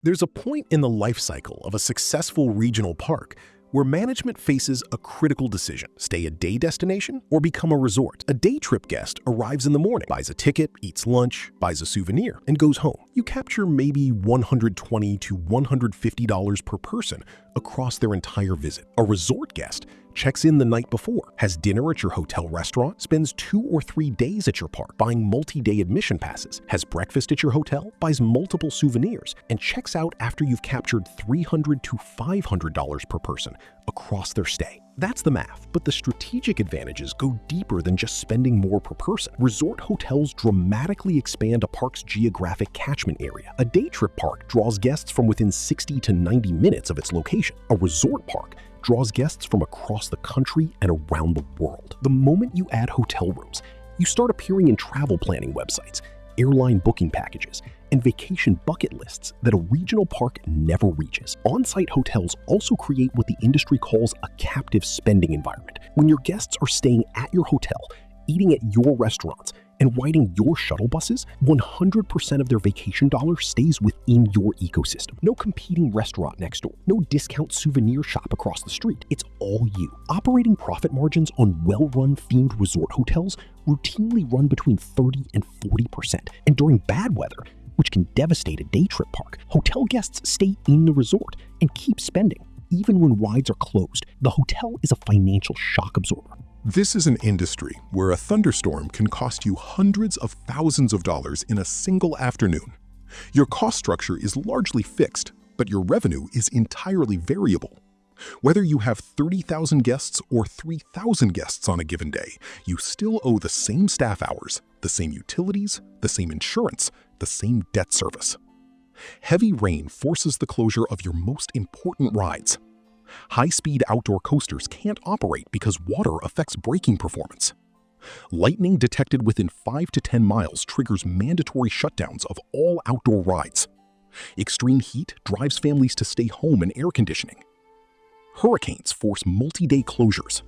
There's a point in the life cycle of a successful regional park where management faces a critical decision: stay a day destination or become a resort. A day trip guest arrives in the morning, buys a ticket, eats lunch, buys a souvenir, and goes home. You capture maybe $120 to $150 per person across their entire visit. A resort guest checks in the night before, has dinner at your hotel restaurant, spends 2 or 3 days at your park buying multi-day admission passes, has breakfast at your hotel, buys multiple souvenirs, and checks out after you've captured $300 to $500 per person across their stay. That's the math, but the strategic advantages go deeper than just spending more per person. Resort hotels dramatically expand a park's geographic catchment area. A day trip park draws guests from within 60 to 90 minutes of its location. A resort park draws guests from across the country and around the world. The moment you add hotel rooms, you start appearing in travel planning websites, airline booking packages, and vacation bucket lists that a regional park never reaches. On-site hotels also create what the industry calls a captive spending environment. When your guests are staying at your hotel, eating at your restaurants, and riding your shuttle buses, 100% of their vacation dollar stays within your ecosystem. No competing restaurant next door, no discount souvenir shop across the street. It's all you. Operating profit margins on well-run themed resort hotels routinely run between 30 and 40%. And during bad weather, which can devastate a day trip park, hotel guests stay in the resort and keep spending. Even when rides are closed, the hotel is a financial shock absorber. This is an industry where a thunderstorm can cost you hundreds of thousands of dollars in a single afternoon. Your cost structure is largely fixed, but your revenue is entirely variable. Whether you have 30,000 guests or 3,000 guests on a given day, you still owe the same staff hours, the same utilities, the same insurance, the same debt service. Heavy rain forces the closure of your most important rides. High-speed outdoor coasters can't operate because water affects braking performance. Lightning detected within 5 to 10 miles triggers mandatory shutdowns of all outdoor rides. Extreme heat drives families to stay home in air conditioning. Hurricanes force multi-day closures.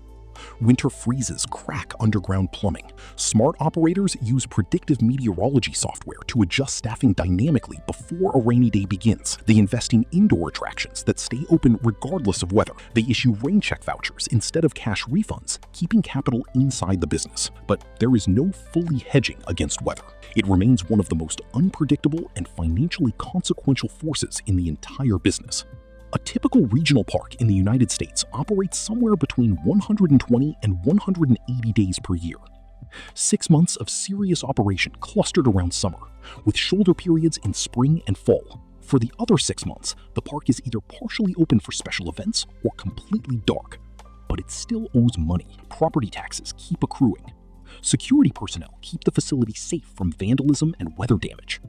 Winter freezes crack underground plumbing. Smart operators use predictive meteorology software to adjust staffing dynamically before a rainy day begins. They invest in indoor attractions that stay open regardless of weather. They issue rain check vouchers instead of cash refunds, keeping capital inside the business. But there is no fully hedging against weather. It remains one of the most unpredictable and financially consequential forces in the entire business. A typical regional park in the United States operates somewhere between 120 and 180 days per year. 6 months of serious operation clustered around summer, with shoulder periods in spring and fall. For the other 6 months, the park is either partially open for special events or completely dark. But it still owes money. Property taxes keep accruing. Security personnel keep the facility safe from vandalism and weather damage.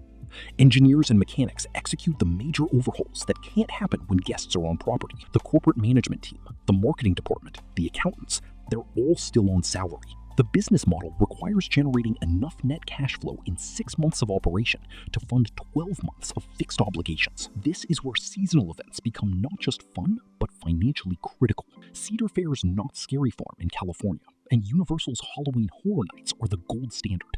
Engineers and mechanics execute the major overhauls that can't happen when guests are on property. The corporate management team, the marketing department, the accountants, they're all still on salary. The business model requires generating enough net cash flow in 6 months of operation to fund 12 months of fixed obligations. This is where seasonal events become not just fun, but financially critical. Cedar Fair's Knott's Scary Farm in California and Universal's Halloween Horror Nights are the gold standard.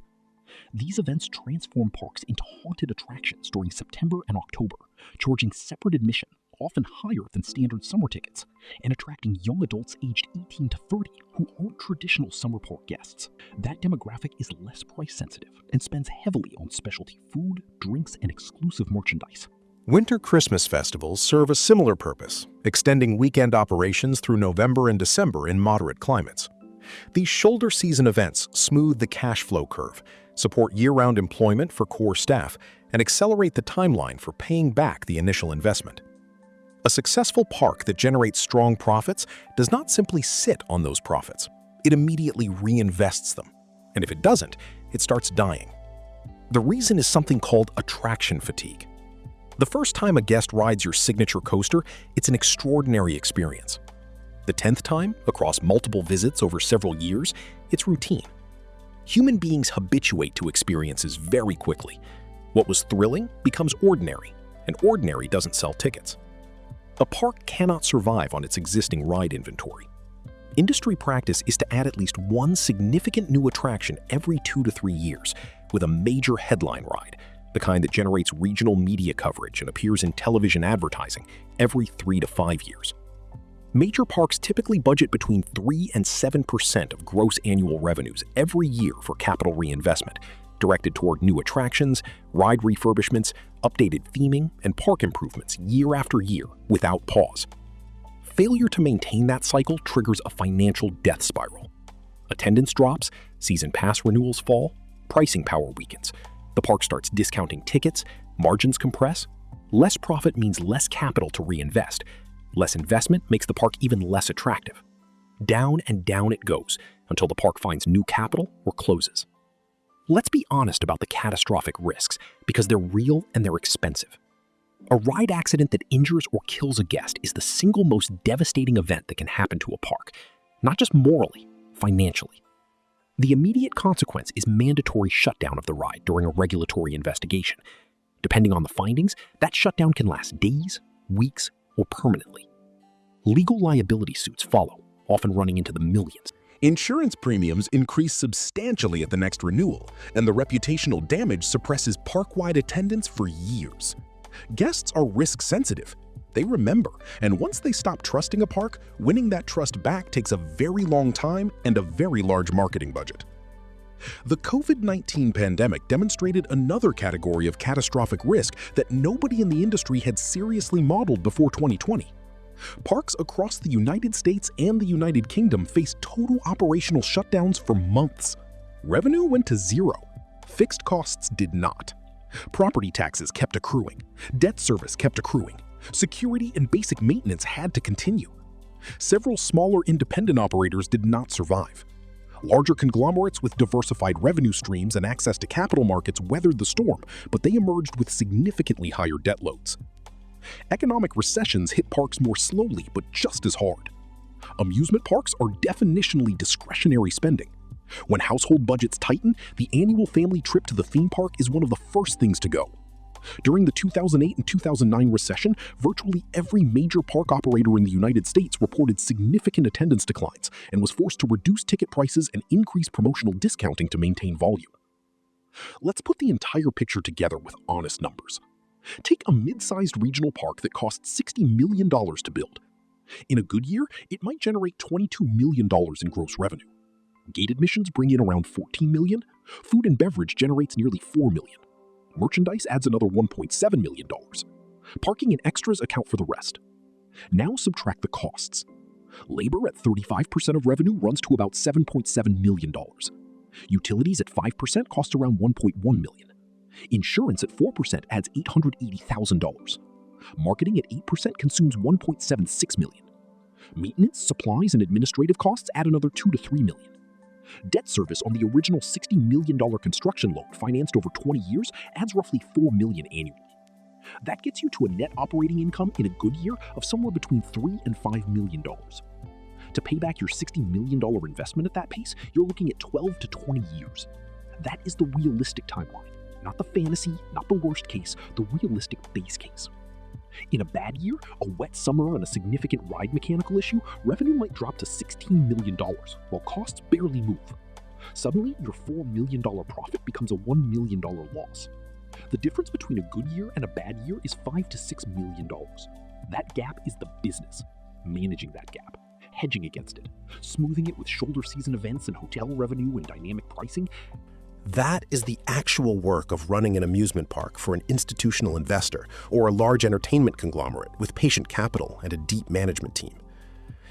These events transform parks into haunted attractions during September and October, charging separate admission, often higher than standard summer tickets, and attracting young adults aged 18 to 30 who aren't traditional summer park guests. That demographic is less price-sensitive and spends heavily on specialty food, drinks, and exclusive merchandise. Winter Christmas festivals serve a similar purpose, extending weekend operations through November and December in moderate climates. These shoulder season events smooth the cash flow curve, support year-round employment for core staff, and accelerate the timeline for paying back the initial investment. A successful park that generates strong profits does not simply sit on those profits. It immediately reinvests them. And if it doesn't, it starts dying. The reason is something called attraction fatigue. The first time a guest rides your signature coaster, it's an extraordinary experience. The 10th time, across multiple visits over several years, it's routine. Human beings habituate to experiences very quickly. What was thrilling becomes ordinary, and ordinary doesn't sell tickets. A park cannot survive on its existing ride inventory. Industry practice is to add at least one significant new attraction every 2 to 3 years, with a major headline ride, the kind that generates regional media coverage and appears in television advertising every 3 to 5 years. Major parks typically budget between 3 and 7% of gross annual revenues every year for capital reinvestment, directed toward new attractions, ride refurbishments, updated theming, and park improvements year after year without pause. Failure to maintain that cycle triggers a financial death spiral. Attendance drops, season pass renewals fall, pricing power weakens. The park starts discounting tickets, margins compress. Less profit means less capital to reinvest. Less investment makes the park even less attractive. Down and down it goes until the park finds new capital or closes. Let's be honest about the catastrophic risks, because they're real and they're expensive. A ride accident that injures or kills a guest is the single most devastating event that can happen to a park, not just morally, financially. The immediate consequence is mandatory shutdown of the ride during a regulatory investigation. Depending on the findings, that shutdown can last days, weeks, or permanently. Legal liability suits follow, often running into the millions. Insurance premiums increase substantially at the next renewal, and the reputational damage suppresses park-wide attendance for years. Guests are risk-sensitive. They remember, and once they stop trusting a park, winning that trust back takes a very long time and a very large marketing budget. The COVID-19 pandemic demonstrated another category of catastrophic risk that nobody in the industry had seriously modeled before 2020. Parks across the United States and the United Kingdom faced total operational shutdowns for months. Revenue went to zero. Fixed costs did not. Property taxes kept accruing. Debt service kept accruing. Security and basic maintenance had to continue. Several smaller independent operators did not survive. Larger conglomerates with diversified revenue streams and access to capital markets weathered the storm, but they emerged with significantly higher debt loads. Economic recessions hit parks more slowly, but just as hard. Amusement parks are definitionally discretionary spending. When household budgets tighten, the annual family trip to the theme park is one of the first things to go. During the 2008 and 2009 recession, virtually every major park operator in the United States reported significant attendance declines and was forced to reduce ticket prices and increase promotional discounting to maintain volume. Let's put the entire picture together with honest numbers. Take a mid-sized regional park that costs $60 million to build. In a good year, it might generate $22 million in gross revenue. Gate admissions bring in around $14 million. Food and beverage generates nearly $4 million. Merchandise adds another $1.7 million. Parking and extras account for the rest. Now subtract the costs. Labor at 35% of revenue runs to about $7.7 million. Utilities at 5% cost around $1.1 million. Insurance at 4% adds $880,000. Marketing at 8% consumes $1.76 million. Maintenance, supplies, and administrative costs add another $2 to $3 million. Debt service on the original $60 million construction loan financed over 20 years adds roughly $4 million annually. That gets you to a net operating income in a good year of somewhere between $3 and $5 million. To pay back your $60 million investment at that pace, you're looking at 12 to 20 years. That is the realistic timeline, not the fantasy, not the worst case, the realistic base case. In a bad year, a wet summer and a significant ride mechanical issue, revenue might drop to $16 million, while costs barely move. Suddenly, your $4 million profit becomes a $1 million loss. The difference between a good year and a bad year is $5 to $6 million. That gap is the business. Managing that gap, hedging against it, smoothing it with shoulder season events and hotel revenue and dynamic pricing. That is the actual work of running an amusement park for an institutional investor or a large entertainment conglomerate with patient capital and a deep management team.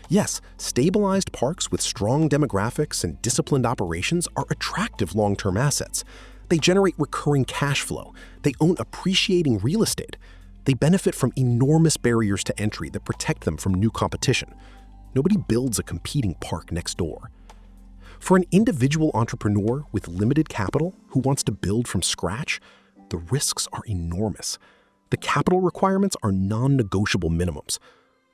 Yes, stabilized parks with strong demographics and disciplined operations are attractive long-term assets. They generate recurring cash flow. They own appreciating real estate. They benefit from enormous barriers to entry that protect them from new competition. Nobody builds a competing park next door. For an individual entrepreneur with limited capital who wants to build from scratch, the risks are enormous. The capital requirements are non-negotiable minimums.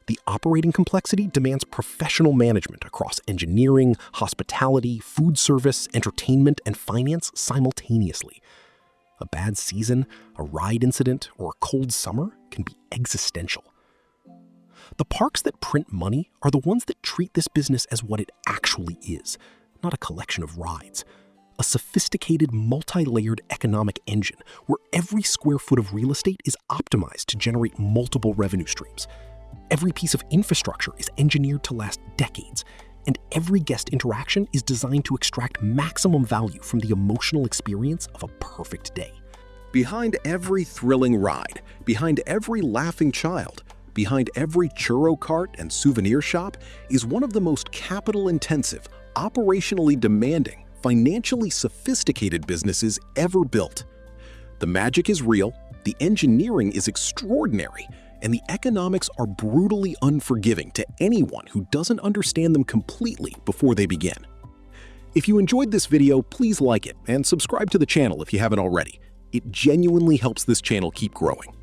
The operating complexity demands professional management across engineering, hospitality, food service, entertainment, and finance simultaneously. A bad season, a ride incident, or a cold summer can be existential. The parks that print money are the ones that treat this business as what it actually is. Not a collection of rides, a sophisticated, multi-layered economic engine where every square foot of real estate is optimized to generate multiple revenue streams. Every piece of infrastructure is engineered to last decades, and every guest interaction is designed to extract maximum value from the emotional experience of a perfect day. Behind every thrilling ride, behind every laughing child, behind every churro cart and souvenir shop is one of the most capital-intensive, operationally demanding, financially sophisticated businesses ever built. The magic is real, the engineering is extraordinary, and the economics are brutally unforgiving to anyone who doesn't understand them completely before they begin. If you enjoyed this video, please like it and subscribe to the channel if you haven't already. It genuinely helps this channel keep growing.